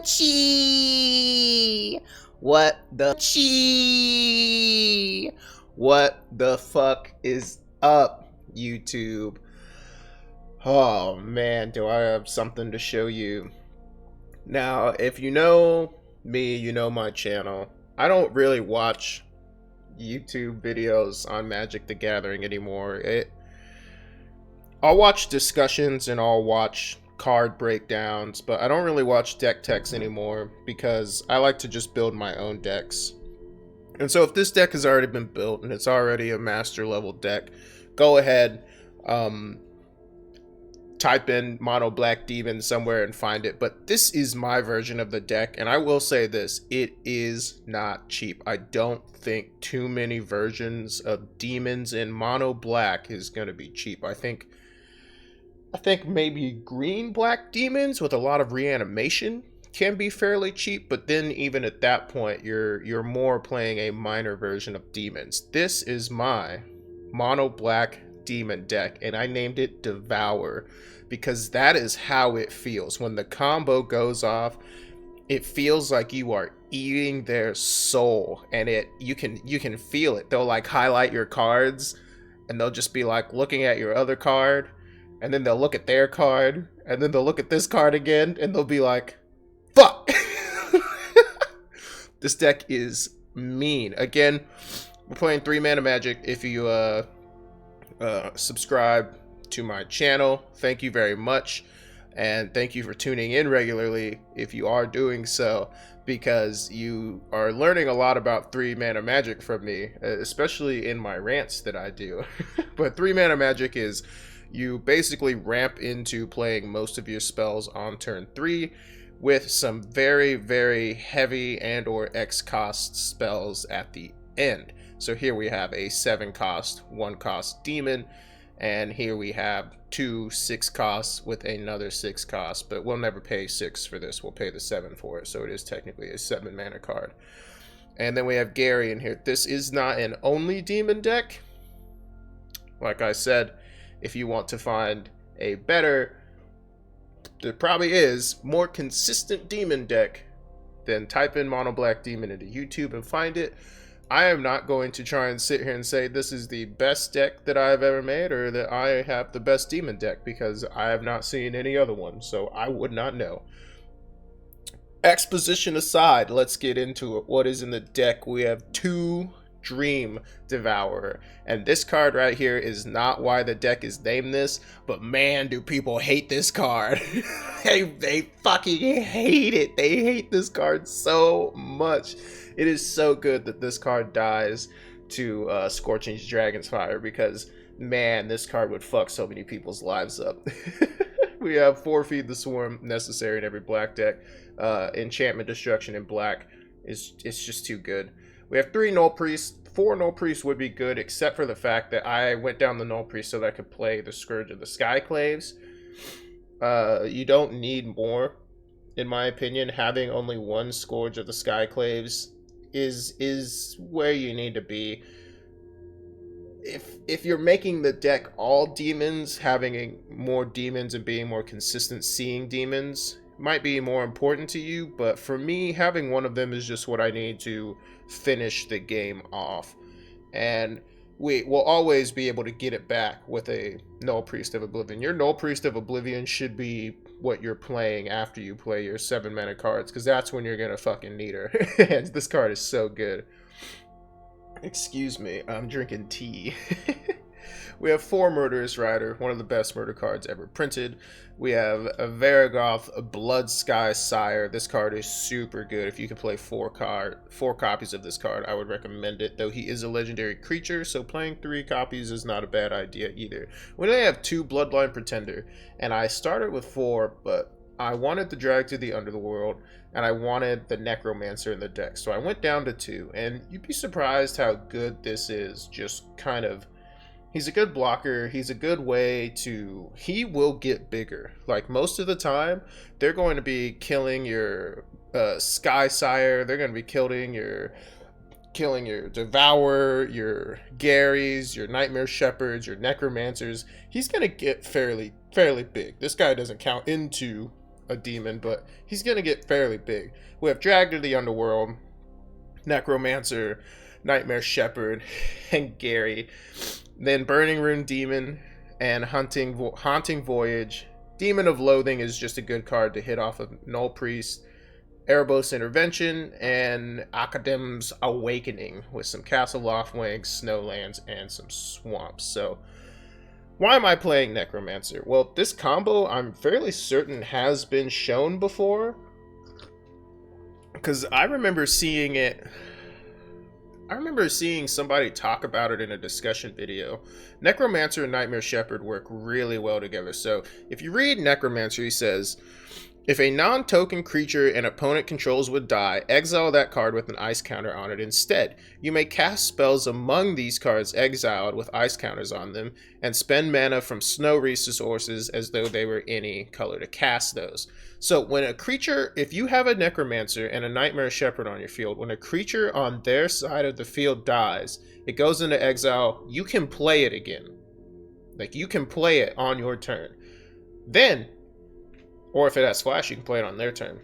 Chi. What the Chi? What the fuck is up, YouTube? Oh man, do I have something to show you. Now, if you know me, you know my channel. I don't really watch YouTube videos on Magic the Gathering anymore. I'll watch discussions and I'll watch card breakdowns, but I don't really watch deck techs anymore because I like to just build my own decks. And so if this deck has already been built and it's already a master level deck, go ahead, type in mono black demon somewhere and find it. But this is my version of the deck, and I will say this, it is not cheap. I don't think too many versions of demons in mono black is going to be cheap. I think maybe green black demons with a lot of reanimation can be fairly cheap, but then even at that point you're more playing a minor version of demons. This is my mono black demon deck, and I named it Devour because that is how it feels when the combo goes off. It feels like you are eating their soul, and you can feel it. They'll like highlight your cards and they'll just be like looking at your other card, and then they'll look at their card, and then they'll look at this card again, and they'll be like, fuck. This deck is mean. Again, we're playing 3-mana Magic. If you subscribe to my channel, thank you very much. And thank you for tuning in regularly if you are doing so, because you are learning a lot about 3-mana Magic from me, especially in my rants that I do. But 3-mana Magic is, you basically ramp into playing most of your spells on turn 3 with some very, very heavy and or X cost spells at the end. So here we have a 7 cost, 1 cost demon, and here we have 2 6 costs with another 6 cost, but we'll never pay 6 for this. We'll pay the 7 for it, so it is technically a 7-mana card. And then we have Gary in here. This is not an only demon deck. Like I said, if you want to find a better, there probably is, more consistent demon deck, then type in mono black demon into YouTube and find it. I am not going to try and sit here and say this is the best deck that I've ever made or that I have the best demon deck, because I have not seen any other one, so I would not know. Exposition aside, let's get into it. What is in the deck? We have 2 Dream Devourer, and this card right here is not why the deck is named this, but man, do people hate this card. they fucking hate it. They hate this card so much. It is so good that this card dies to Scorching's Dragon's Fire, because man, this card would fuck so many people's lives up. We have 4 Feed the Swarm, necessary in every black deck. Enchantment Destruction in black it's just too good. We have 3 Null Priests. 4 Null Priests would be good, except for the fact that I went down the Null Priest so that I could play the Scourge of the Skyclaves. You don't need more, in my opinion. Having only 1 Scourge of the Skyclaves is where you need to be. If you're making the deck all demons, having more demons and being more consistent seeing demons might be more important to you, but for me, having 1 of them is just what I need to finish the game off. And we will always be able to get it back with a Null Priest of Oblivion. Your Null Priest of Oblivion should be what you're playing after you play your 7-mana cards, because that's when you're gonna fucking need her. And this card is so good. Excuse me, I'm drinking tea. We have 4 Murderous Rider, one of the best murder cards ever printed. We have a Varragoth Blood Sky Sire. This card is super good. If you can play 4 copies of this card, I would recommend it, though he is a legendary creature, so playing 3 copies is not a bad idea either. We only have 2 Bloodline Pretender, and I started with 4, but I wanted the Drag to the Underworld, and I wanted the Necromancer in the deck, so I went down to 2, and you'd be surprised how good this is. Just kind of, he's a good blocker. He's a good way to, he will get bigger. Like most of the time, they're going to be killing your Sky Sire. They're going to be killing your Devourer, your Garys, your Nightmare Shepherds, your Necromancers. He's going to get fairly big. This guy doesn't count into a demon, but he's going to get fairly big. We have Drag to the Underworld, Necromancer, Nightmare Shepherd, and Gary. Then Burning Rune Demon and Haunting Voyage. Demon of Loathing is just a good card to hit off of Null Priest. Erebos Intervention, and Akadem's Awakening with some Castle Loftwing, Snowlands, and some Swamps. So, why am I playing Necromancer? Well, this combo I'm fairly certain has been shown before, because I remember seeing it. I remember seeing somebody talk about it in a discussion video. Necromancer and Nightmare Shepherd work really well together. So, if you read Necromancer, he says, if a non-token creature an opponent controls would die, exile that card with an ice counter on it instead. You may cast spells among these cards exiled with ice counters on them, and spend mana from snow resources as though they were any color to cast those. So when a creature, if you have a Necromancer and a Nightmare Shepherd on your field, when a creature on their side of the field dies, it goes into exile, you can play it again. Like, you can play it on your turn. Then, or if it has flash, you can play it on their turn.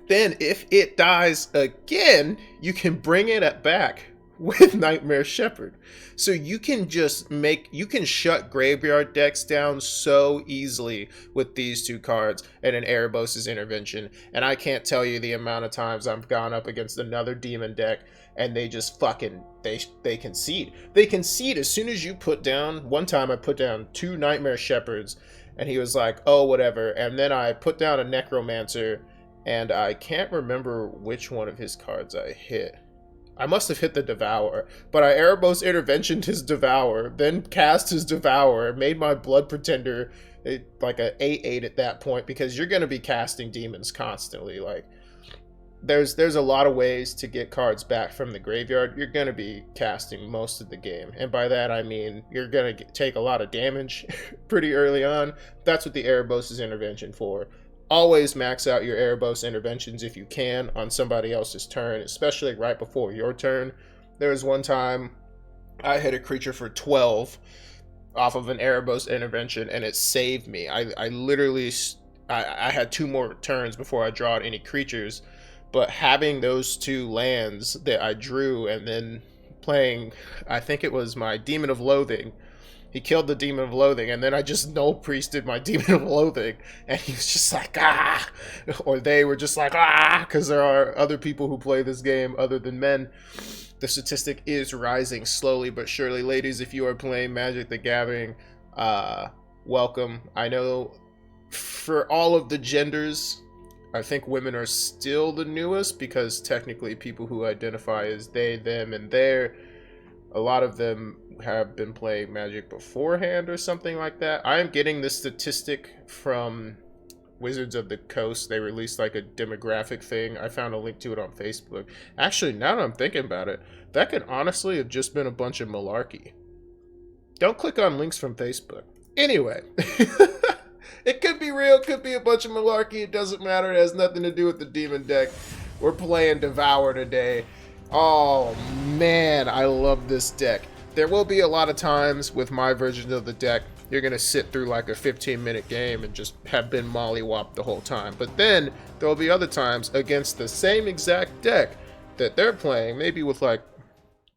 Then, if it dies again, you can bring it back with Nightmare Shepherd. So you can you can shut graveyard decks down so easily with these two cards and an Erebos' Intervention. And I can't tell you the amount of times I've gone up against another demon deck and they just fucking, they concede. They concede as soon as you put down, one time I put down 2 Nightmare Shepherds, and he was like, oh, whatever. And then I put down a Necromancer, and I can't remember which one of his cards I hit. I must have hit the Devour, but I Erebos Interventioned his Devour, then cast his Devour, made my Blood Pretender like a 8/8 at that point, because you're going to be casting demons constantly. Like, there's a lot of ways to get cards back from the graveyard. You're going to be casting most of the game, and by that I mean you're going to take a lot of damage pretty early on. That's what the Erebos' Intervention for. Always max out your Erebos Interventions if you can on somebody else's turn, especially right before your turn. There was one time I hit a creature for 12 off of an Erebos Intervention, and it saved me. I literally I had 2 more turns before I drawed any creatures. But having those 2 lands that I drew, and then playing, I think it was my Demon of Loathing. He killed the Demon of Loathing, and then I just Null Priested my Demon of Loathing, and he was just like, ah! Or they were just like, ah! Because there are other people who play this game other than men. The statistic is rising slowly but surely. Ladies, if you are playing Magic the Gathering, welcome. I know for all of the genders, I think women are still the newest, because technically people who identify as they, them, and their, a lot of them have been playing Magic beforehand or something like that. I am getting this statistic from Wizards of the Coast. They released like a demographic thing. I found a link to it on Facebook. Actually, now that I'm thinking about it, that could honestly have just been a bunch of malarkey. Don't click on links from Facebook. Anyway. It could be real, could be a bunch of malarkey, it doesn't matter, it has nothing to do with the demon deck. We're playing Devour today. Oh man, I love this deck. There will be a lot of times with my version of the deck, you're going to sit through like a 15-minute game and just have been mollywopped the whole time. But then, there will be other times against the same exact deck that they're playing, maybe with like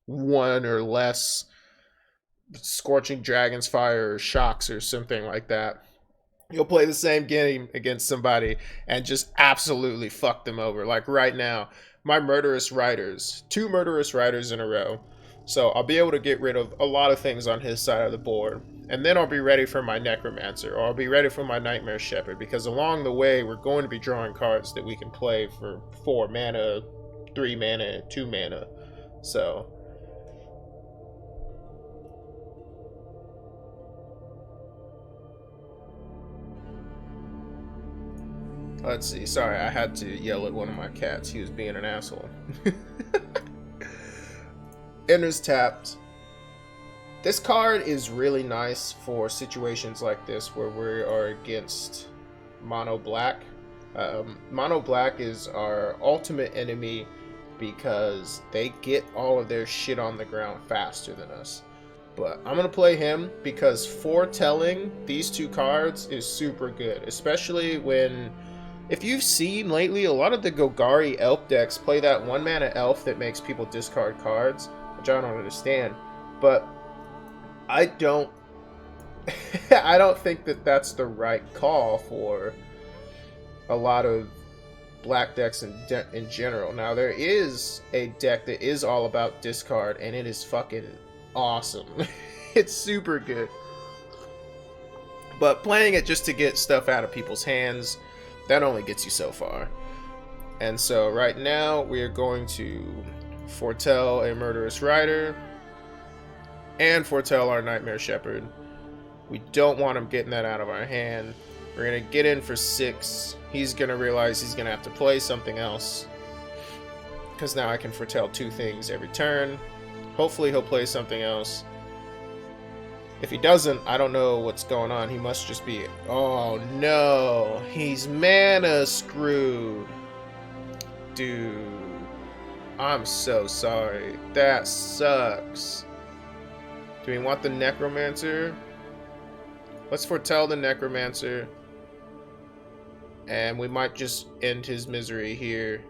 1 or less Scorching Dragon's Fire or Shocks or something like that. You'll play the same game against somebody and just absolutely fuck them over. Like right now, my Murderous Riders, 2 Murderous Riders in a row. So I'll be able to get rid of a lot of things on his side of the board. And then I'll be ready for my Necromancer, or I'll be ready for my Nightmare Shepherd, because along the way, we're going to be drawing cards that we can play for 4 mana, 3 mana, 2 mana. So let's see. Sorry, I had to yell at one of my cats. He was being an asshole. Enters tapped. This card is really nice for situations like this where we are against mono black. Mono black is our ultimate enemy because they get all of their shit on the ground faster than us. But I'm going to play him because foretelling these 2 cards is super good, especially when If you've seen lately, a lot of the Golgari elf decks play that 1-mana elf that makes people discard cards, which I don't understand. But I don't I don't think that that's the right call for a lot of black decks in general. Now, there is a deck that is all about discard, and it is fucking awesome. It's super good. But playing it just to get stuff out of people's hands, that only gets you so far. And so right now, we are going to foretell a Murderous Rider and foretell our Nightmare Shepherd. We don't want him getting that out of our hand. We're going to get in for 6. He's going to realize he's going to have to play something else, because now I can foretell 2 things every turn. Hopefully he'll play something else. If he doesn't, I don't know what's going on. He must just be... Oh no! He's mana screwed! Dude. I'm so sorry. That sucks. Do we want the Necromancer? Let's foretell the Necromancer. And we might just end his misery here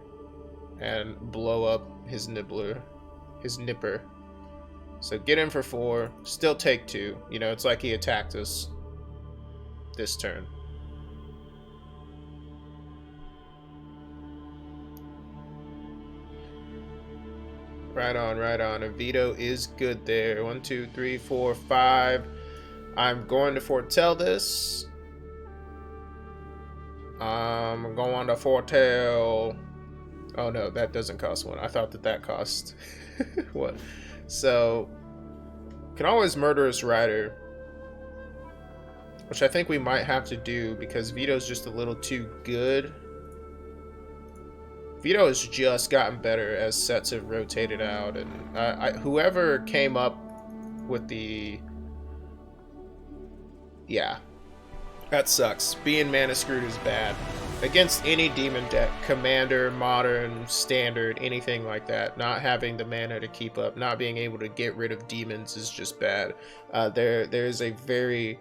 and blow up his nibbler. His nipper. So get in for 4. Still take 2. You know, it's like he attacked us this turn. Right on, right on. A veto is good there. 1, 2, 3, 4, 5. I'm going to foretell this. I'm going to foretell... Oh no, that doesn't cost 1. I thought that cost... what? So, can always Murderous Rider, which I think we might have to do because Veto's just a little too good. Veto has just gotten better as sets have rotated out, and whoever came up with the... Yeah, that sucks. Being mana screwed is bad. Against any demon deck, Commander, Modern, Standard, anything like that, not having the mana to keep up, not being able to get rid of demons is just bad. There's a very,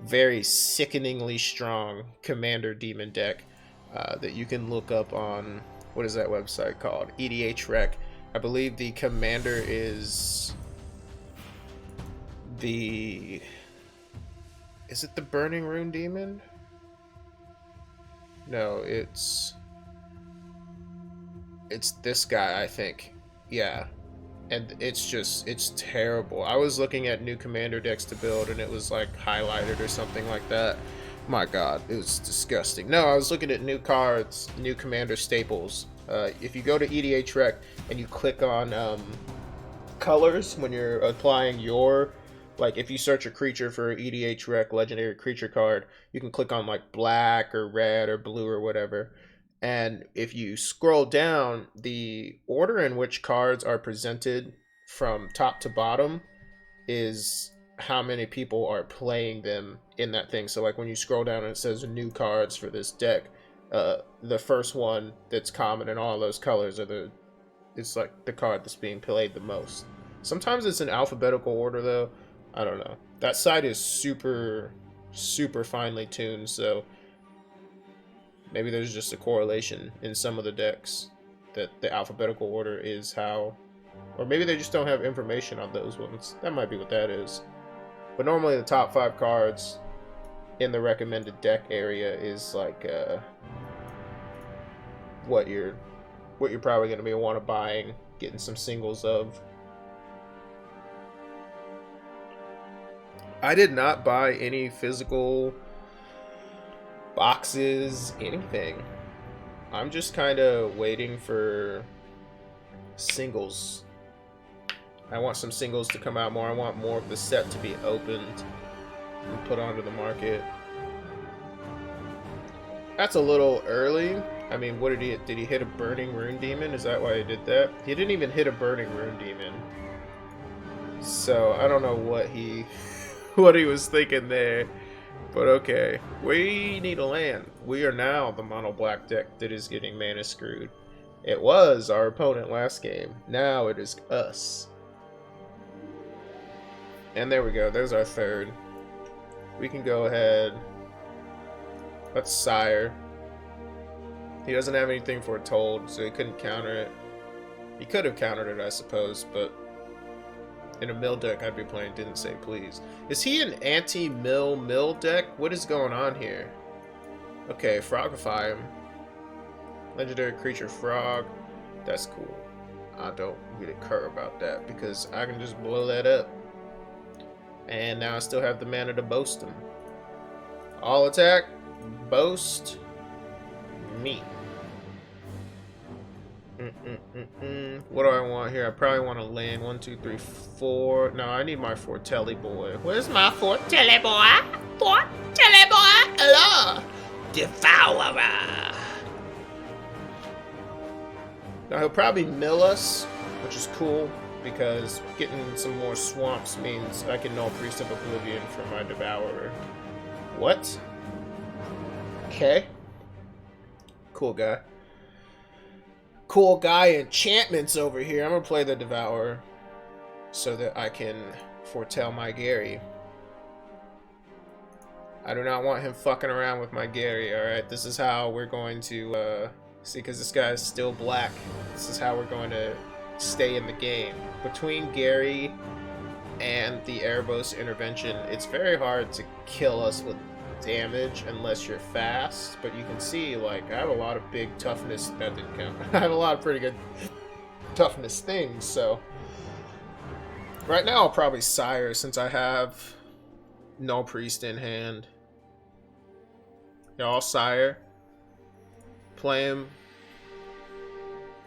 very sickeningly strong Commander demon deck that you can look up on, what is that website called? EDH Rec. I believe the Commander is the... Is it the Burning Rune Demon? No, it's this guy, I think. Yeah. And it's terrible. I was looking at new Commander decks to build, and it was like highlighted or something like that. My god, it was disgusting. No, I was looking at new cards, new Commander staples. If you go to EDH Rec and you click on colors when you're applying your... Like, if you search a creature for EDH Rec legendary creature card, you can click on, like, black or red or blue or whatever. And if you scroll down, the order in which cards are presented from top to bottom is how many people are playing them in that thing. So, like, when you scroll down and it says new cards for this deck, the first one that's common in all those colors are it's, like, the card that's being played the most. Sometimes it's in alphabetical order, though. I don't know. That site is super, super finely tuned, so maybe there's just a correlation in some of the decks that the alphabetical order is how... Or maybe they just don't have information on those ones. That might be what that is. But normally the top 5 cards in the recommended deck area is like what you're probably going to be buying, getting some singles of. I did not buy any physical boxes, anything. I'm just kind of waiting for singles. I want some singles to come out more. I want more of the set to be opened and put onto the market. That's a little early. I mean, what did he hit a Burning Rune Demon? Is that why he did that? He didn't even hit a Burning Rune Demon. So, I don't know what he was thinking there. But okay. We need a land. We are now the mono black deck that is getting mana screwed. It was our opponent last game. Now it is us. And there we go. There's our third. We can go ahead. Let's sire. He doesn't have anything foretold, so he couldn't counter it. He could have countered it, I suppose, but in a mill deck I'd be playing Didn't Say Please. Is he an anti-mill deck? What is going on here? Okay, Frogify him. Legendary creature Frog. That's cool. I don't really care about that because I can just blow that up. And now I still have the mana to boast him. All attack, boast, me. What do I want here? I probably want to land 1, 2, 3, 4. No, I need my Fortelli boy. Where's my Fortelli boy? Fortelli boy! Hello! Devourer! Now he'll probably mill us, which is cool, because getting some more swamps means I can null Priest of Oblivion for my Devourer. What? Okay. Cool guy. Cool guy enchantments over here. I'm gonna play the Devourer so that I can foretell my Gary. I do not want him fucking around with my Gary, alright? This is how we're going to, see, because this guy is still black. This is how we're going to stay in the game. Between Gary and the Erebos intervention, it's very hard to kill us with damage unless you're fast, but you can see, like, I have a lot of big toughness. That didn't count. I have a lot of pretty good toughness things, so right now I'll probably Sire since I have Null Priest in hand. Yeah, I'll Sire, play him,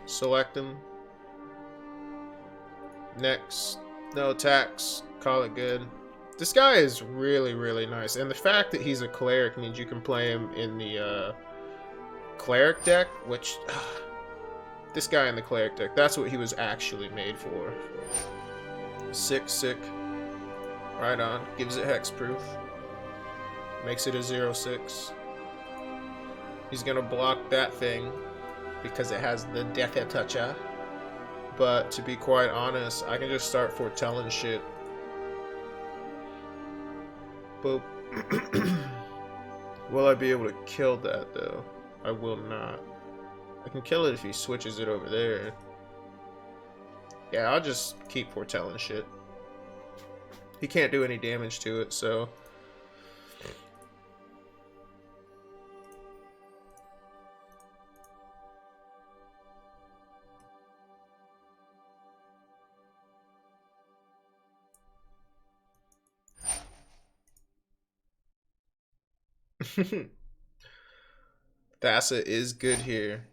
select him, next, no attacks, call it good. This guy is really, really nice, and the fact that he's a cleric means you can play him in the cleric deck, which this guy in the cleric deck, that's what he was actually made for. Sick. Right on. Gives it hexproof. Makes it a 0/6. He's gonna block that thing because it has the Death Toucher. But to be quite honest, I can just start foretelling shit. Boop. Will I be able to kill that though? I will not. I can kill it if he switches it over there. Yeah, I'll just keep foretelling shit. He can't do any damage to it, so Thassa is good here.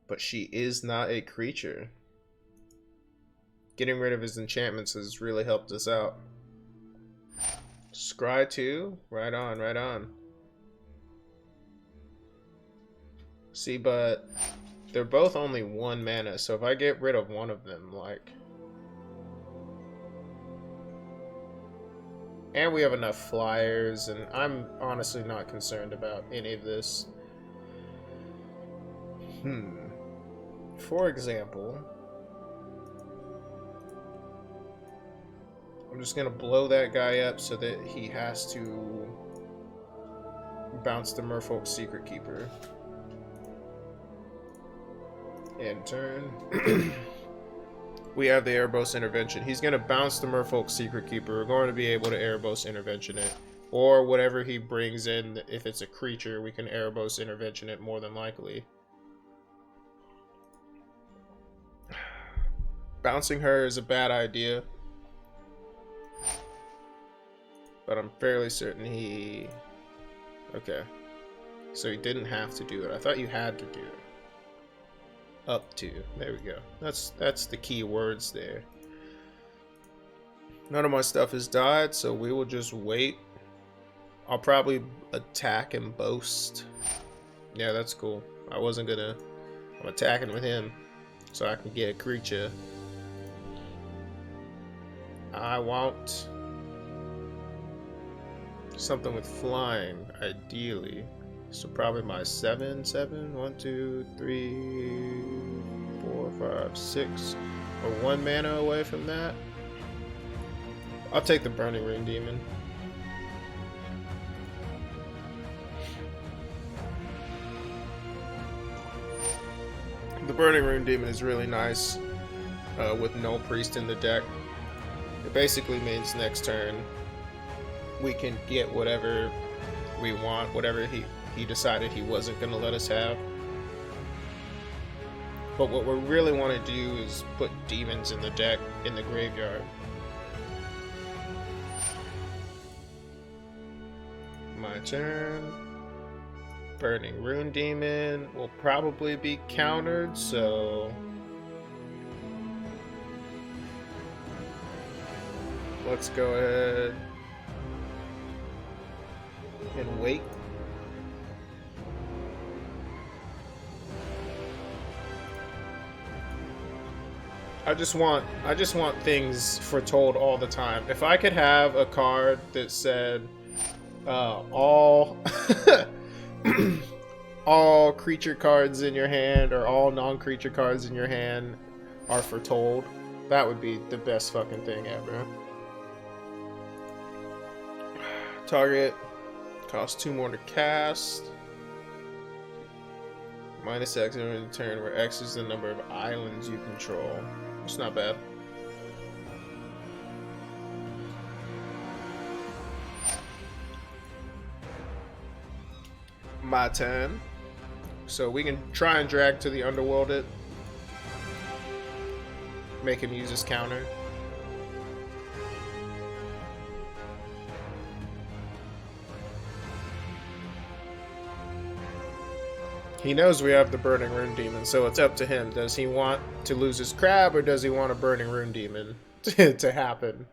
But she is not a creature. Getting rid of his enchantments has really helped us out. Scry 2? Right on. See, but they're both only 1 mana, so if I get rid of one of them, like... And we have enough flyers, and I'm honestly not concerned about any of this. For example, I'm just gonna blow that guy up so that he has to bounce the Merfolk Secret Keeper. End turn. We have the Erebos Intervention. He's gonna bounce the Merfolk Secret Keeper. We're going to be able to Erebos Intervention it. Or whatever he brings in, if it's a creature, we can Erebos Intervention it more than likely. Bouncing her is a bad idea. But I'm fairly certain he... Okay. So he didn't have to do it. I thought you had to do it. Up to. There we go. That's the key words there. None of my stuff has died, so we will just wait. I'll probably attack and boast. Yeah, that's cool. I wasn't gonna... I'm attacking with him so I can get a creature. I want something with flying, ideally. So probably my 7. 1, 2, 3, 4, 5, 6. Or 1 mana away from that. I'll take the Burning Ring Demon. The Burning Rune Demon is really nice with no priest in the deck. It basically means next turn we can get whatever we want, whatever he decided he wasn't going to let us have. But what we really want to do is put demons in the deck, in the graveyard. My turn. Burning Rune Demon will probably be countered, so let's go ahead and wait. I just want things foretold all the time. If I could have a card that said all all creature cards in your hand or all non-creature cards in your hand are foretold, that would be the best fucking thing ever. Target costs 2 more to cast. Minus X every turn, where X is the number of islands you control. It's not bad. My turn. So we can try and drag to the underworld it. Make him use his counter. He knows we have the Burning Rune Demon, so it's up to him. Does he want to lose his crab, or does he want a Burning Rune Demon to happen?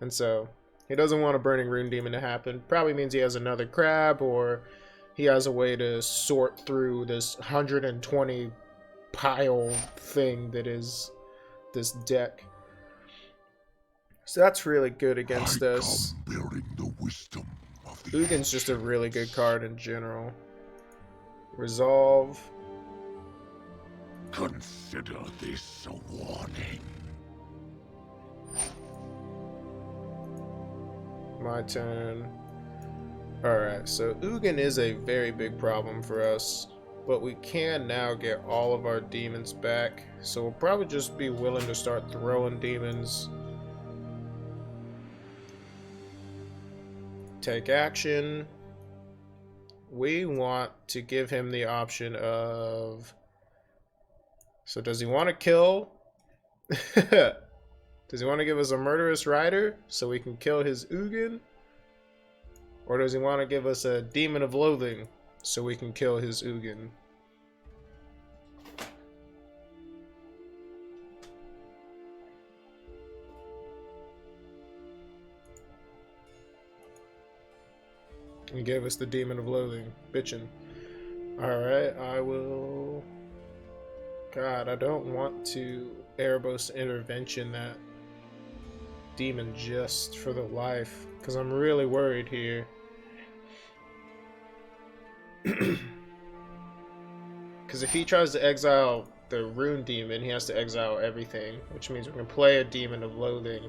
And so, he doesn't want a Burning Rune Demon to happen. Probably means he has another crab, or he has a way to sort through this 120 pile thing that is this deck. So that's really good against us. Ugin's just a really good card in general. Resolve. Consider this a warning. My turn. Alright, so Ugin is a very big problem for us, but we can now get all of our demons back, so we'll probably just be willing to start throwing demons. Take action. We want to give him the option of... So does he want to kill? Does he want to give us a Murderous Rider so we can kill his Ugin? Or does he want to give us a Demon of Loathing so we can kill his Ugin? He gave us the Demon of Loathing. Bitchin'. Alright, I will... God, I don't want to Erebos Intervention that demon just for the life, because I'm really worried here. Because if he tries to exile the Rune Demon, he has to exile everything, which means we can play a Demon of Loathing.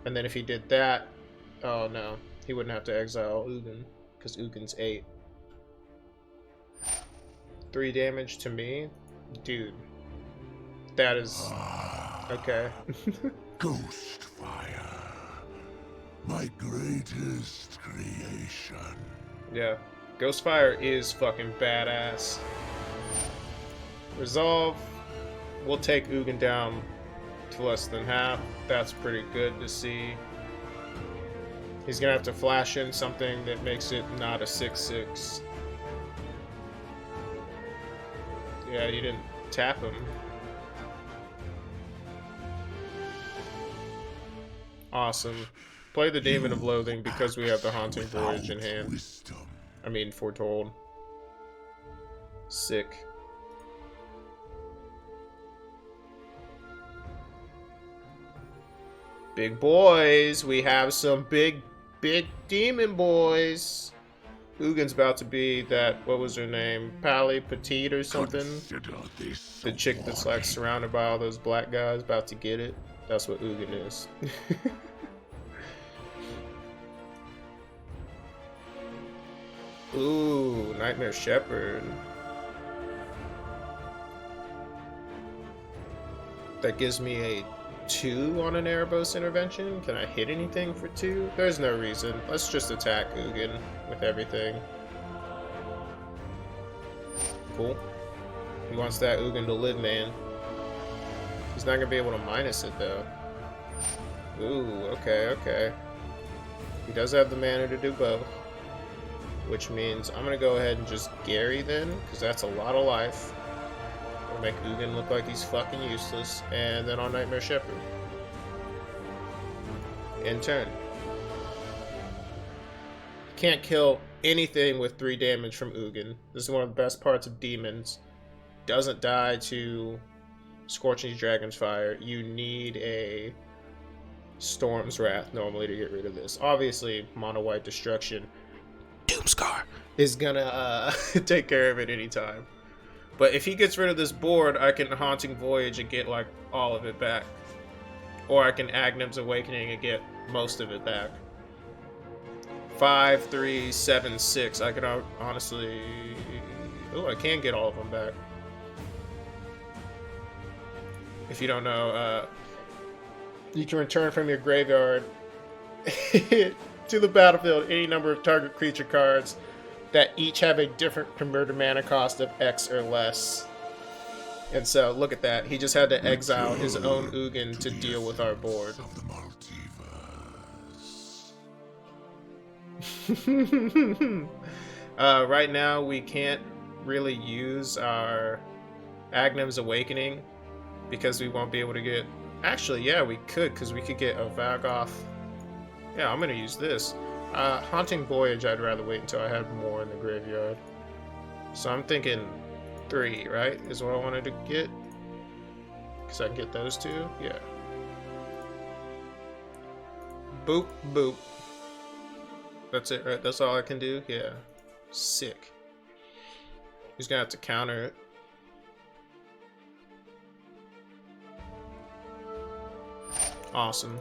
And then if he did that, oh no, he wouldn't have to exile Ugin, because Ugin's 8. 3 damage to me? Dude. That is... okay. Ghostfire. My greatest creation. Yeah. Ghostfire is fucking badass. Resolve. We'll take Ugin down to less than half. That's pretty good to see. He's gonna have to flash in something that makes it not a 6/6. Yeah, you didn't tap him. Awesome. Play the Demon of Loathing because we have the Haunting Voyage in hand. I mean, foretold. Sick. Big boys. We have some big demon boys. Ugin's about to be that, what was her name? Pally Petite or something? The chick that's like surrounded by all those black guys, about to get it. That's what Ugin is. Ooh, Nightmare Shepherd. That gives me a 2 on an Erebos intervention. Can I hit anything for 2? There's no reason. Let's just attack Ugin with everything. Cool. He wants that Ugin to live, man. He's not gonna be able to minus it though. Ooh, okay, okay. He does have the mana to do both. Which means I'm gonna go ahead and just Gary then, because that's a lot of life. I'll make Ugin look like he's fucking useless, and then I'll Nightmare Shepherd. In turn. Can't kill anything with 3 damage from Ugin. This is one of the best parts of demons. Doesn't die to Scorching Dragon's Fire. You need a Storm's Wrath normally to get rid of this. Obviously, Mono White Destruction, Doomscar, is gonna take care of it anytime. But if he gets rid of this board, I can Haunting Voyage and get like all of it back. Or I can Agnum's Awakening and get most of it back. 5, 3, 7, 6. I can honestly... Oh, I can get all of them back. If you don't know, you can return from your graveyard to the battlefield any number of target creature cards that each have a different converted mana cost of X or less. And so, look at that. He just had to exile his own Ugin to deal with our board. Right now, we can't really use our Agnum's Awakening because we won't be able to get... Actually, yeah, we could, because we could get a Vagoth. Yeah, I'm going to use this. Haunting Voyage, I'd rather wait until I had more in the graveyard. So I'm thinking 3, right? Is what I wanted to get. Because I can get those 2. Yeah. Boop, boop. That's it, right? That's all I can do? Yeah. Sick. He's going to have to counter it. Awesome.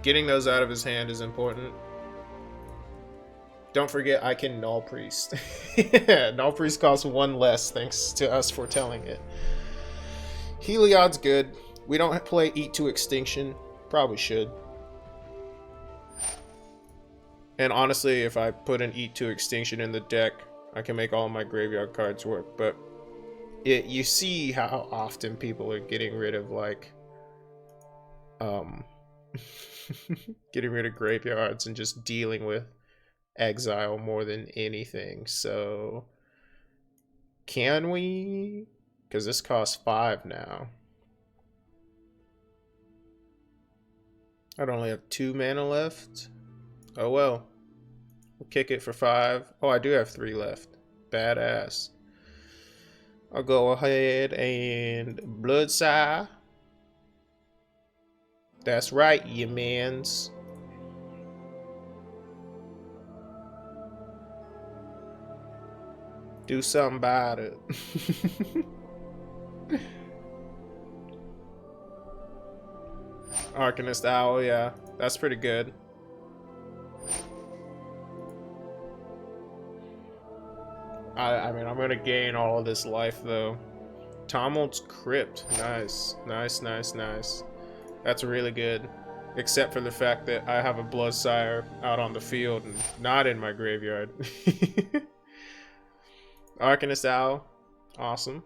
Getting those out of his hand is important. Don't forget, I can Null Priest. Null Priest costs 1 less, thanks to us foretelling it. Heliod's good. We don't play Eat to Extinction. Probably should. And honestly, if I put an Eat to Extinction in the deck, I can make all my graveyard cards work. But you see how often people are getting rid of, like... getting rid of graveyards and just dealing with exile more than anything. So can we? Because this costs 5 now. I'd only have 2 mana left. Oh well. We'll kick it for 5. Oh, I do have 3 left. Badass. I'll go ahead and Bloodsire. That's right, you mans. Do something about it. Arcanist Owl, yeah. That's pretty good. I mean, I'm gonna gain all of this life, though. Tomald's Crypt. Nice. Nice, nice, nice. That's really good. Except for the fact that I have a Bloodsire out on the field and not in my graveyard. Arcanist Owl. Awesome.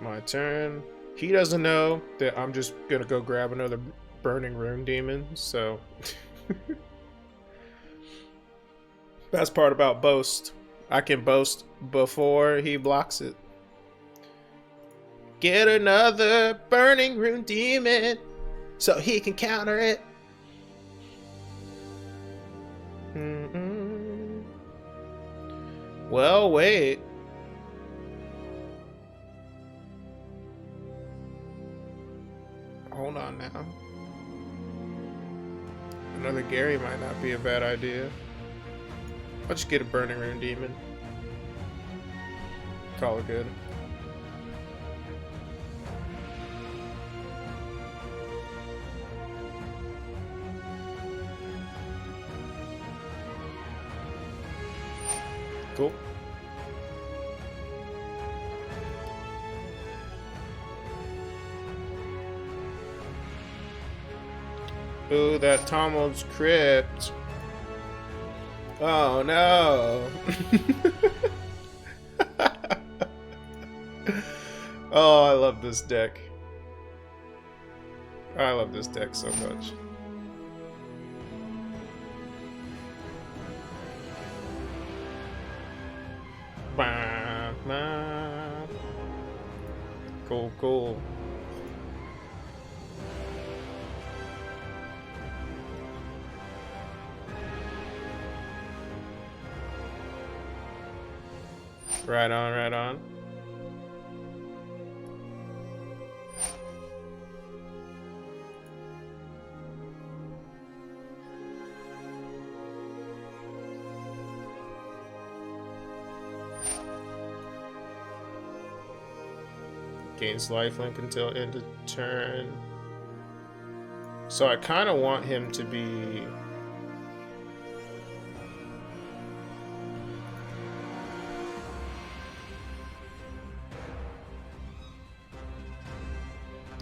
My turn. He doesn't know that I'm just gonna go grab another Burning Rune Demon, so... Best part about Boast. I can boast before he blocks it. Get another Burning Rune Demon so he can counter it. Well, wait. Hold on now. Another Gary might not be a bad idea. I'll just get a Burning Rune Demon. Call it good. Ooh, that Tomald's Crypt. Oh no. Oh, I love this deck. I love this deck so much. Cool, cool. Right on, right on. Gains lifelink until end of turn. So I kind of want him to be...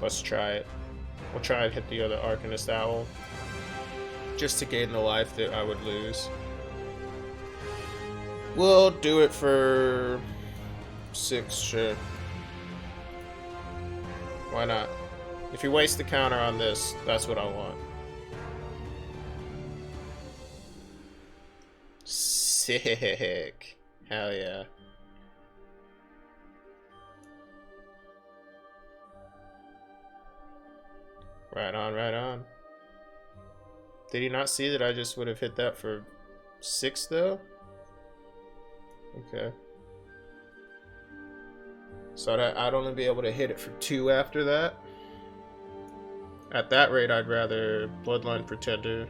Let's try it. We'll try and hit the other Arcanist Owl. Just to gain the life that I would lose. We'll do it for 6, sure. Why not? If you waste the counter on this, that's what I want. Sick. Hell yeah. Right on, right on. Did he not see that I just would have hit that for 6 though? Okay. So I'd only be able to hit it for 2 after that. At that rate, I'd rather Bloodline Pretender.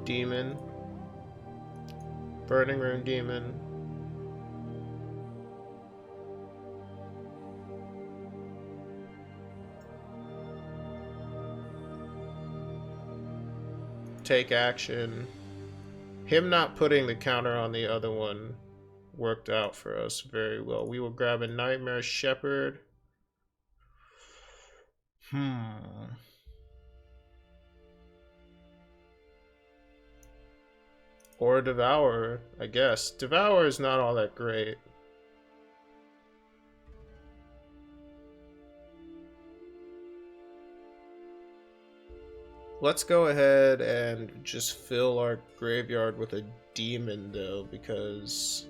Demon. Burning Rune Demon. Take action. Him not putting the counter on the other one worked out for us very well. We will grab a Nightmare Shepherd. Or Devour, I guess. Devour is not all that great. Let's go ahead and just fill our graveyard with a demon, though, because...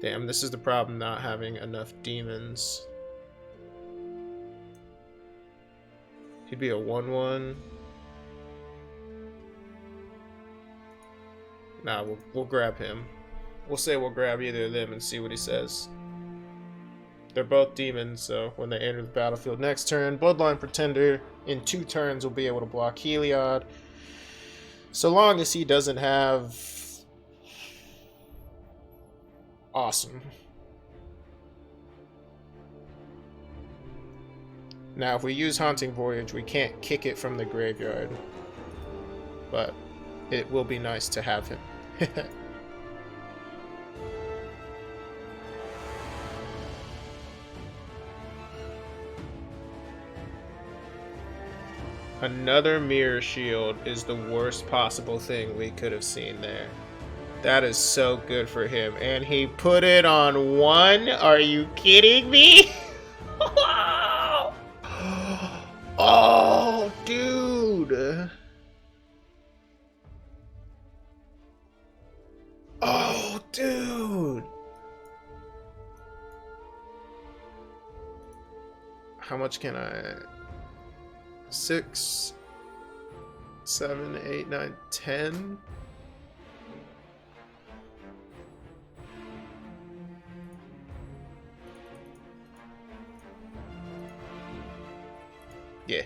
Damn, this is the problem, not having enough demons. He'd be a 1/1. Nah, we'll grab him. We'll say we'll grab either of them and see what he says. They're both demons, so when they enter the battlefield next turn, Bloodline Pretender in 2 turns will be able to block Heliod. So long as he doesn't have... Awesome. Now, if we use Haunting Voyage, we can't kick it from the graveyard. But it will be nice to have him. Another Mirror Shield is the worst possible thing we could have seen there. That is so good for him. And he put it on 1? Are you kidding me? Oh, dude. Oh, dude. How much can I... 6, 7, 8, 9, 10. Yeah.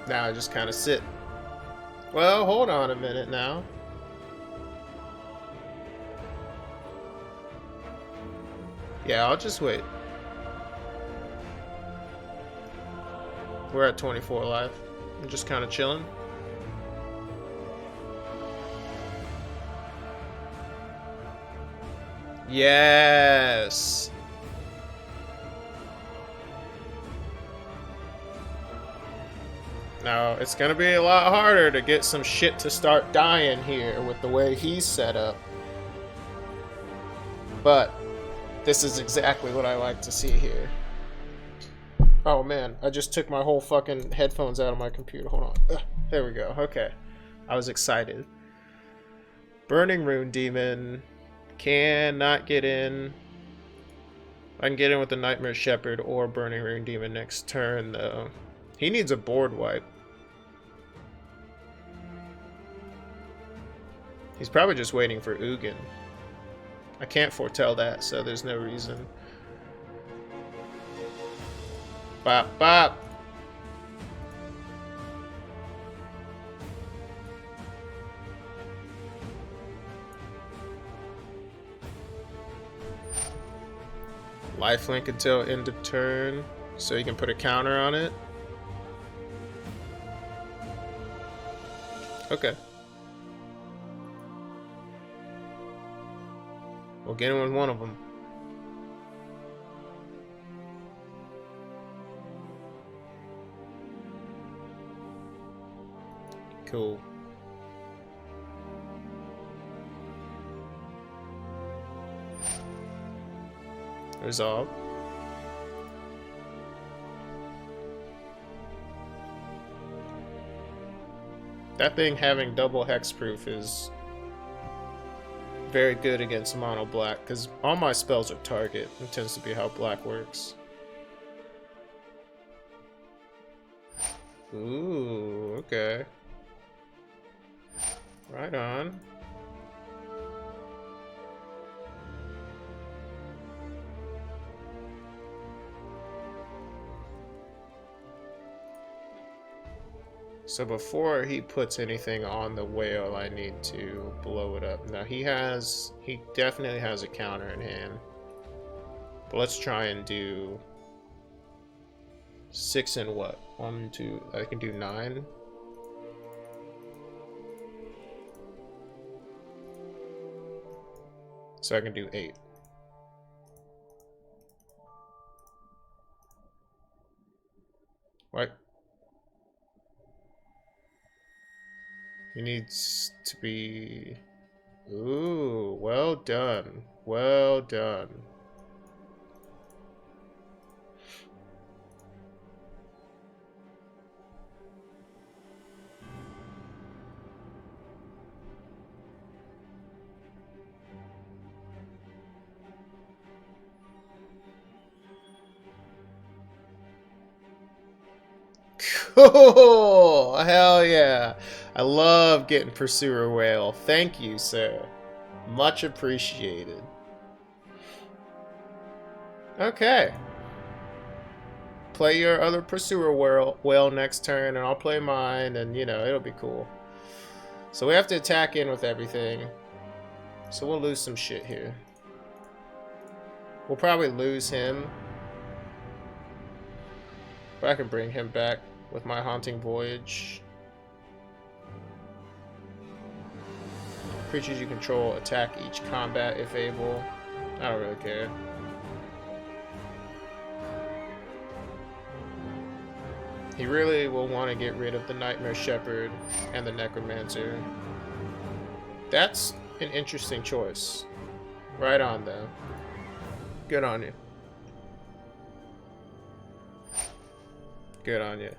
Now I just kind of sit. Well, hold on a minute now. Yeah, I'll just wait. We're at 24 live. I'm just kind of chilling. Yes. Now, it's gonna be a lot harder to get some shit to start dying here with the way he's set up. But this is exactly what I like to see here. Oh man, I just took my whole fucking headphones out of my computer. Hold on. Ugh, there we go. Okay. I was excited. Burning Rune Demon. Cannot get in. I can get in with the Nightmare Shepherd or Burning Rune Demon next turn, though. He needs a board wipe. He's probably just waiting for Ugin. I can't foretell that, so there's no reason. Bop, bop. Lifelink until end of turn, so you can put a counter on it. Okay. We'll get in with one of them. Cool. Resolve. That thing having double hexproof is very good against mono black, because all my spells are target. It tends to be how black works. Ooh, okay. Right on. So before he puts anything on the whale, I need to blow it up. Now he definitely has a counter in hand. But let's try and do 6 and what? 1, 2, I can do 9. So I can do 8. What? He needs to be... Ooh, well done. Well done. Cool! Hell yeah. I love getting Pursuer Whale. Thank you, sir. Much appreciated. Okay. Play your other Pursuer Whale next turn, and I'll play mine, and, you know, it'll be cool. So we have to attack in with everything. So we'll lose some shit here. We'll probably lose him. But I can bring him back with my Haunting Voyage. Creatures you control attack each combat if able. I don't really care. He really will want to get rid of the Nightmare Shepherd and the Necromancer. That's an interesting choice. Right on, though. Good on you. Good on you.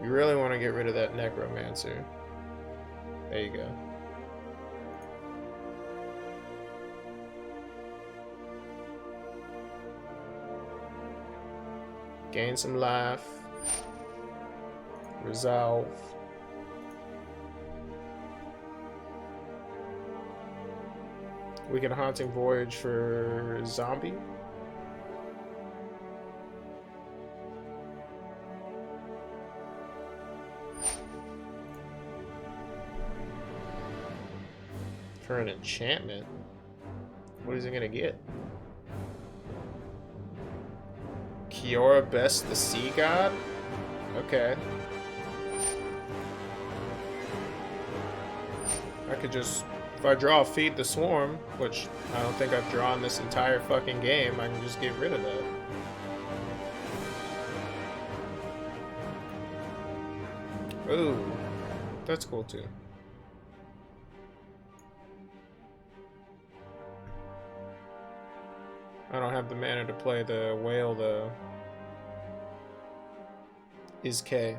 You really want to get rid of that Necromancer. There you go. Gain some life. Resolve. We can Haunting Voyage for zombie. For an enchantment? What is he gonna get? Kiora Best the Sea God? Okay. I could just, if I draw Feed the Swarm, which I don't think I've drawn this entire fucking game, I can just get rid of that. Ooh, that's cool too. I don't have the mana to play the whale though. Is K.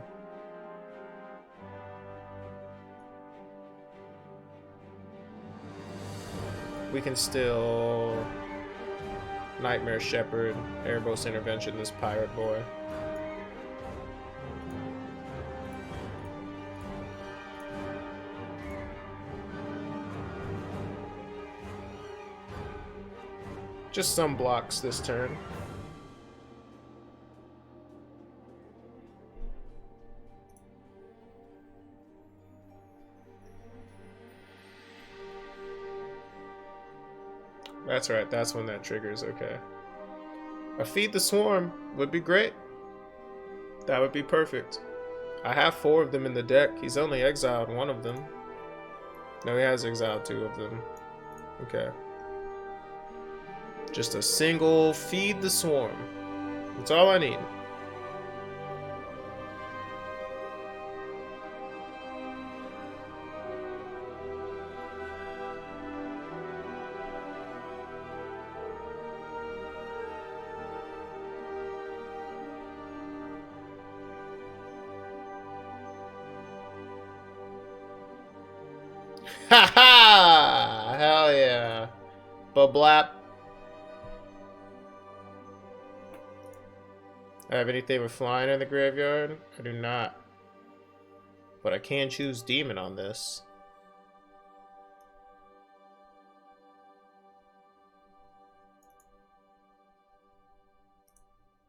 We can still Nightmare Shepherd, Erebos Intervention this pirate boy. Just some blocks this turn. That's right, that's when that triggers, okay. A Feed the Swarm would be great. That would be perfect. I have 4 of them in the deck. He's only exiled 1 of them. No, he has exiled 2 of them. Okay. Just a single Feed the Swarm. That's all I need. Ha ha! Hell yeah. Bablap. I have anything with flying in the graveyard? I do not. But I can choose demon on this.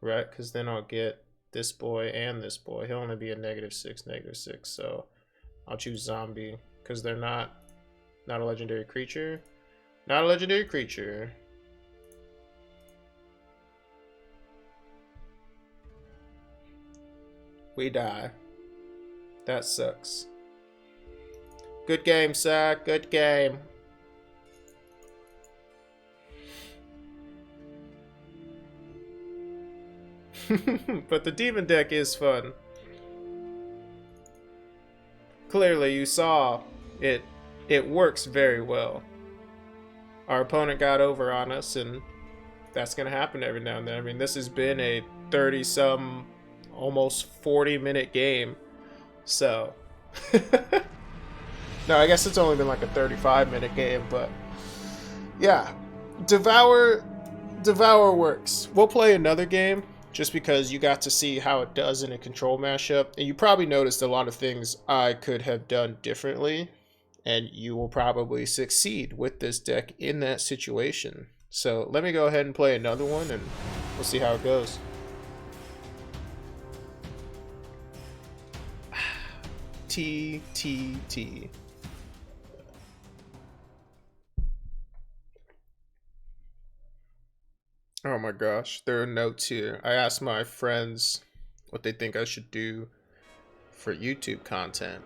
Right, because then I'll get this boy and this boy. He'll only be a -6, so I'll choose zombie. Because they're not a legendary creature. Not a legendary creature. We die. That sucks. Good game, sir. Good game. But the demon deck is fun. Clearly, you saw it. It works very well. Our opponent got over on us, and that's gonna happen every now and then. I mean, this has been a 30-some, almost 40-minute game. So, no, I guess it's only been like a 35-minute game, but yeah, Devour works. We'll play another game just because you got to see how it does in a control mashup, and you probably noticed a lot of things I could have done differently, and you will probably succeed with this deck in that situation. So let me go ahead and play another one, and we'll see how it goes. T. Oh my gosh, there are notes here. I asked my friends what they think I should do for YouTube content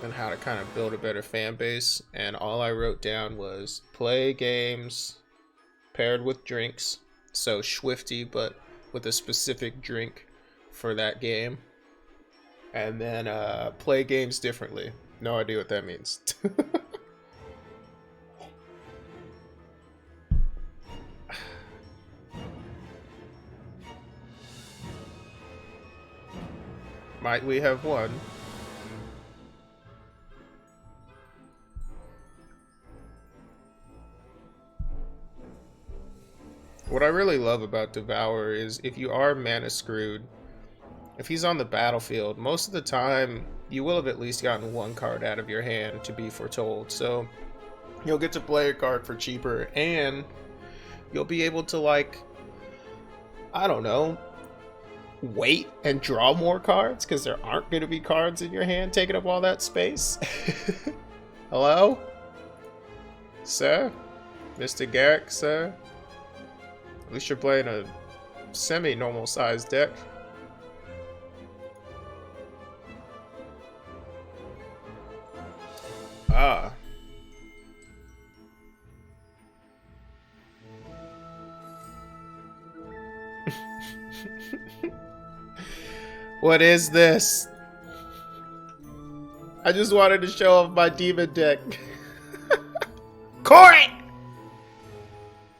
and how to kind of build a better fan base, and all I wrote down was play games paired with drinks, so Swifty but with a specific drink for that game, and then play games differently. No idea what that means. Might we have won? What I really love about Devour is if you are mana screwed, if he's on the battlefield, most of the time you will have at least gotten 1 card out of your hand to be foretold. So you'll get to play a card for cheaper, and you'll be able to, like, I don't know, wait and draw more cards because there aren't going to be cards in your hand taking up all that space. Hello? Sir? Mr. Garrick, sir? At least you're playing a semi-normal sized deck. Ah. What is this? I just wanted to show off my demon deck. Corey!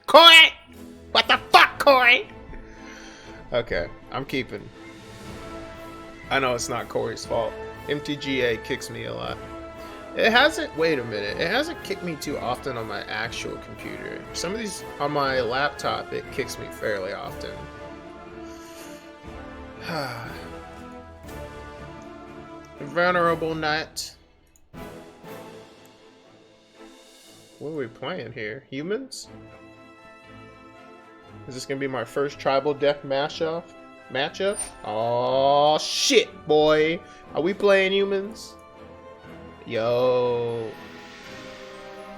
Corey! What the fuck, Corey? Okay, I'm keeping. I know it's not Corey's fault. MTGA kicks me a lot. It hasn't, wait a minute, it hasn't kicked me too often on my actual computer. Some of these, on my laptop, it kicks me fairly often. Venerable Knight. What are we playing here? Humans? Is this gonna be my first tribal deck matchup? Oh shit, boy! Are we playing humans? Yo,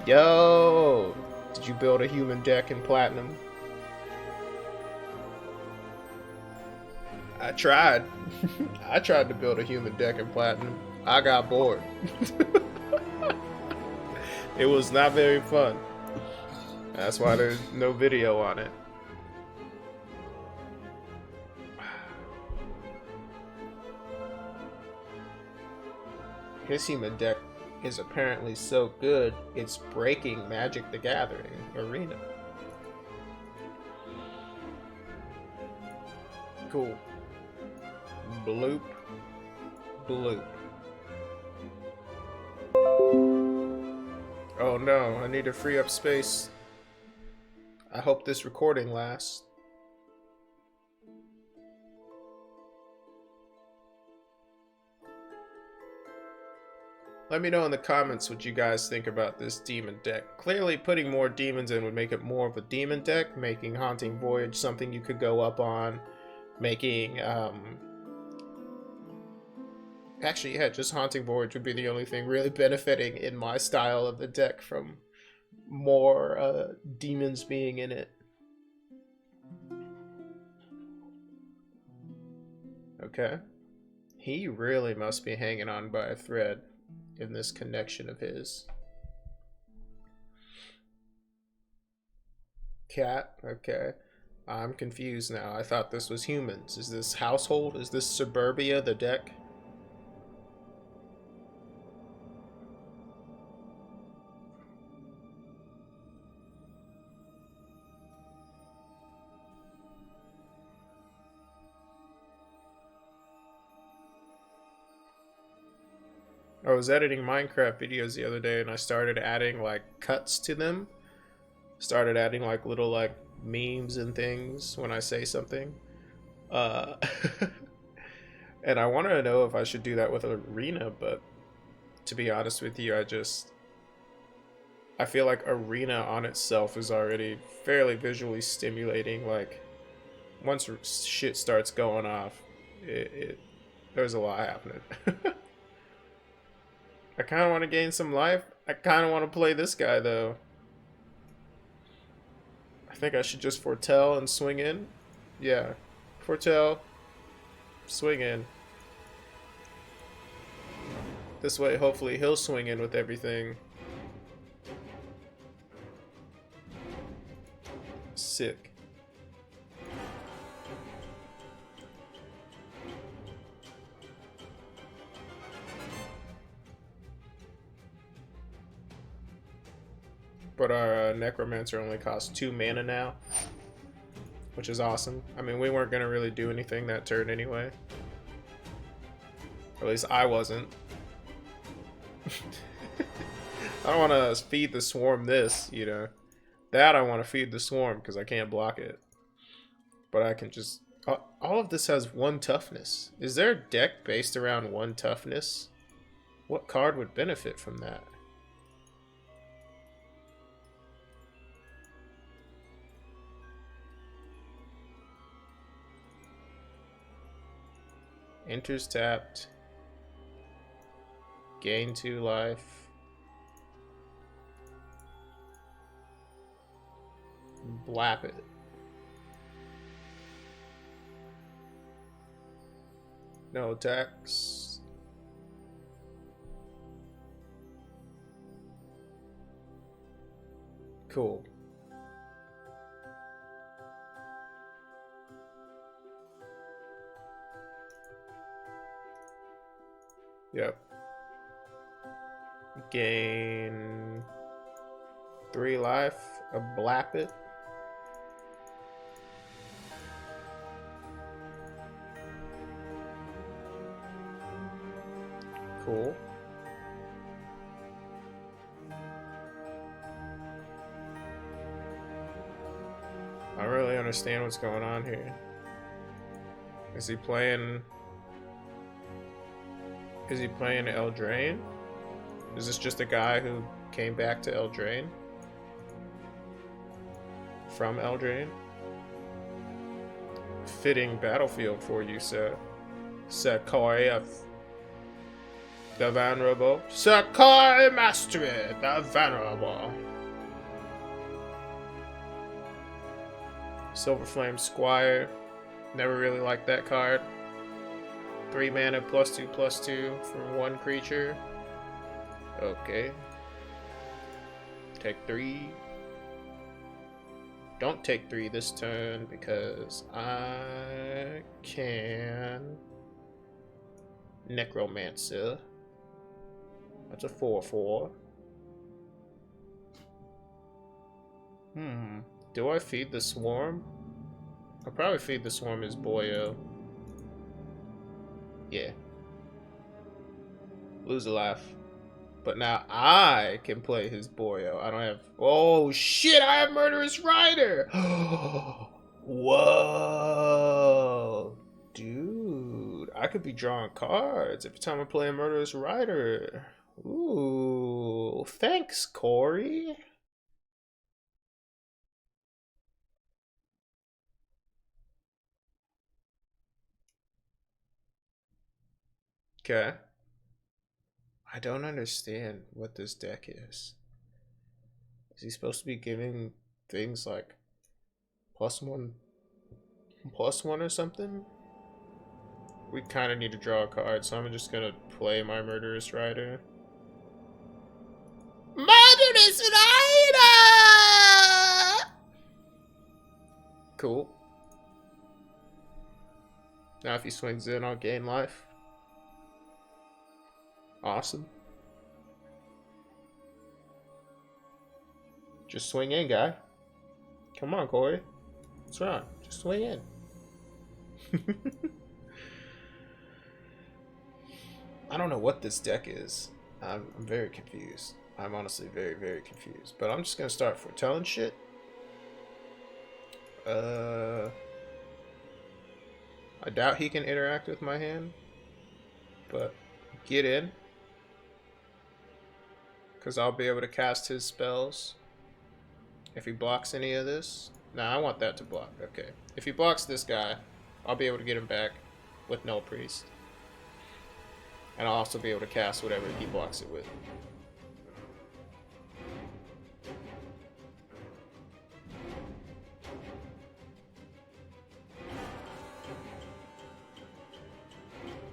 did you build a human deck in Platinum? I tried. I tried to build a human deck in Platinum. I got bored. It was not very fun. That's why there's no video on it. His human deck is apparently so good, it's breaking Magic the Gathering Arena. Cool. Bloop. Bloop. Oh no, I need to free up space. I hope this recording lasts. Let me know in the comments what you guys think about this demon deck. Clearly, putting more demons in would make it more of a demon deck, making Haunting Voyage something you could go up on, making, actually, yeah, just Haunting Voyage would be the only thing really benefiting in my style of the deck from more demons being in it. Okay. He really must be hanging on by a thread in this connection of his. Cat, okay. I'm confused now. I thought this was humans. Is this household? Is this suburbia, the deck? I was editing Minecraft videos the other day and I started adding like cuts to them. Started adding like little like memes and things when I say something. Uh, and I wanted to know if I should do that with Arena, but to be honest with you, I feel like Arena on itself is already fairly visually stimulating. Like once shit starts going off, there's a lot happening. I kind of want to gain some life. I kind of want to play this guy, though. I think I should just foretell and swing in. Yeah. Foretell. Swing in. This way, hopefully, he'll swing in with everything. Sick. But our Necromancer only costs 2 mana now, which is awesome. I mean, we weren't going to really do anything that turn anyway. Or at least I wasn't. I don't want to feed the swarm this, you know. That I want to feed the swarm because I can't block it. But I can just... all of this has 1 toughness. Is there a deck based around 1 toughness? What card would benefit from that? Enters tapped. Gain 2 life. Blap it. No attacks. Cool. Yep. Gain 3 life. A blap it. Cool. I don't really understand what's going on here. Is he playing Eldraine? Is this just a guy who came back to Eldraine? From Eldraine? Fitting battlefield for you, sir. Sir Korev. The Venerable. Sir Koi Mastery, the Venerable. Silverflame Squire. Never really liked that card. 3 mana +2/+2 from 1 creature. Okay. Take 3. Don't take 3 this turn because I can Necromancer. That's a 4/4. Do I feed the Swarm? I'll probably feed the Swarm as Boyo. Yeah. Lose a life. But now I can play his Boyo. I don't have... Oh, shit! I have Murderous Rider! Whoa! Dude, I could be drawing cards every time I play a Murderous Rider. Ooh, thanks, Corey. Okay. I don't understand what this deck is. Is he supposed to be giving things like +1/+1 or something? We kind of need to draw a card, so I'm just gonna play my Murderous Rider. Murderous Rider! Cool. Now if he swings in, I'll gain life. Awesome. Just swing in, guy. Come on, Corey. What's wrong? Just swing in. I don't know what this deck is. I'm very confused. I'm honestly very, very confused. But I'm just gonna start foretelling shit. I doubt he can interact with my hand. But get in. Because I'll be able to cast his spells. If he blocks any of this. Nah, I want that to block. Okay. If he blocks this guy, I'll be able to get him back with Null Priest. And I'll also be able to cast whatever he blocks it with.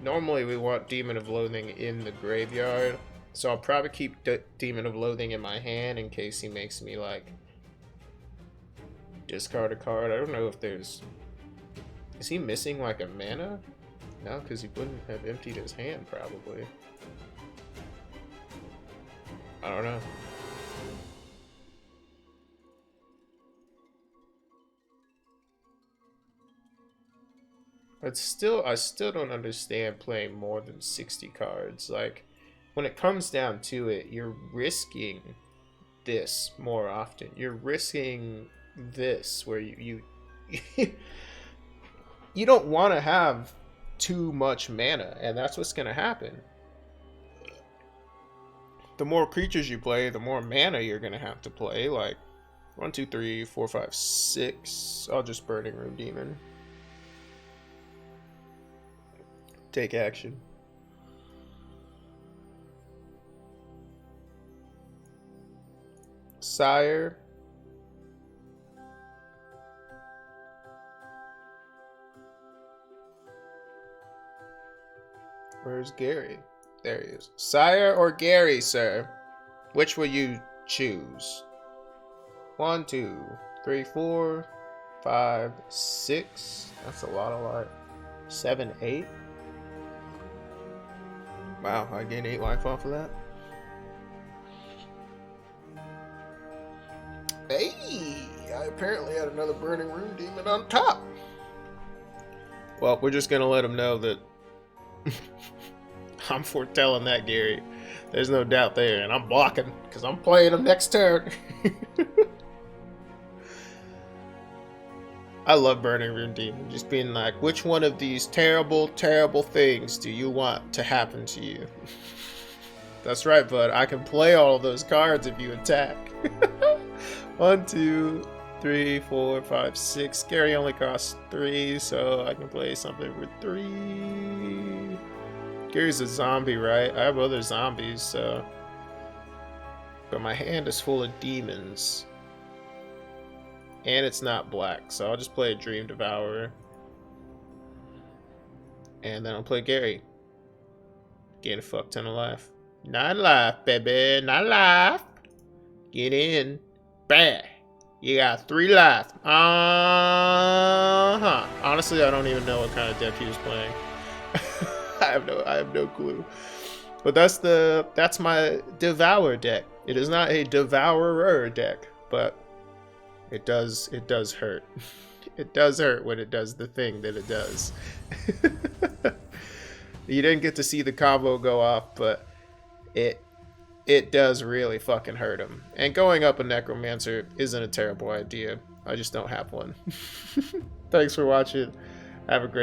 Normally we want Demon of Loathing in the graveyard. So I'll probably keep Demon of Loathing in my hand in case he makes me, like, discard a card. I don't know if there's... Is he missing, like, a mana? No, because he wouldn't have emptied his hand, probably. I don't know. But still, I still don't understand playing more than 60 cards. Like, when it comes down to it, you're risking this more often. You're risking this, where you you don't want to have too much mana, and that's what's going to happen. The more creatures you play, the more mana you're going to have to play. Like, 1, 2, 3, 4, 5, 6. I'll just Burning Room Demon. Take action. Sire. Where's Gary? There he is. Sire or Gary, sir? Which will you choose? 1, 2, 3, 4, 5, 6. That's a lot of life. 7, 8. Wow, I gained 8 life off of that. Hey, I apparently had another Burning Rune Demon on top. Well, we're just gonna let him know that I'm foretelling that, Gary. There's no doubt there, and I'm blocking because I'm playing him next turn. I love Burning Rune Demon, just being like, which one of these terrible, terrible things do you want to happen to you? That's right, bud. I can play all of those cards if you attack. 1, 2, 3, 4, 5, 6. Gary only costs 3, so I can play something for 3. Gary's a zombie, right? I have other zombies, so... But my hand is full of demons. And it's not black, so I'll just play a Dream Devourer. And then I'll play Gary. Gain a fuck ton of life. 9 life, baby. 9 life. Get in. Bam. You got 3 life. Honestly, I don't even know what kind of deck he was playing. I have no clue. But that's my Devour deck. It is not a Devourer deck, but it does hurt. It does hurt when it does the thing that it does. You didn't get to see the combo go off, but it does really fucking hurt him. And going up a Necromancer isn't a terrible idea. I just don't have one. Thanks for watching. Have a great